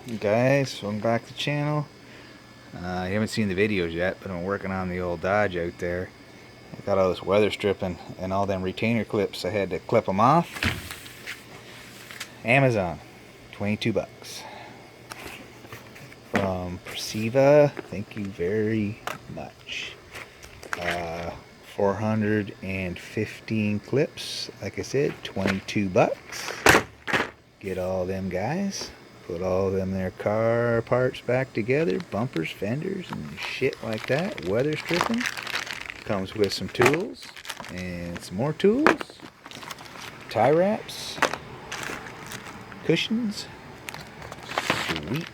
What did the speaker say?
Guys, welcome back to the channel. You haven't seen the videos yet, but I'm working on the old Dodge out there. I got all this weather stripping and all them retainer clips. I had to clip them off. Amazon, 22 bucks. From Preciva, thank you very much. 415 clips, like I said, 22 bucks. Get all them guys. Put all them their car parts back together, bumpers, fenders, and shit like that. Weather stripping. Comes with some tools and some more tools. Tie wraps. Cushions. Sweet.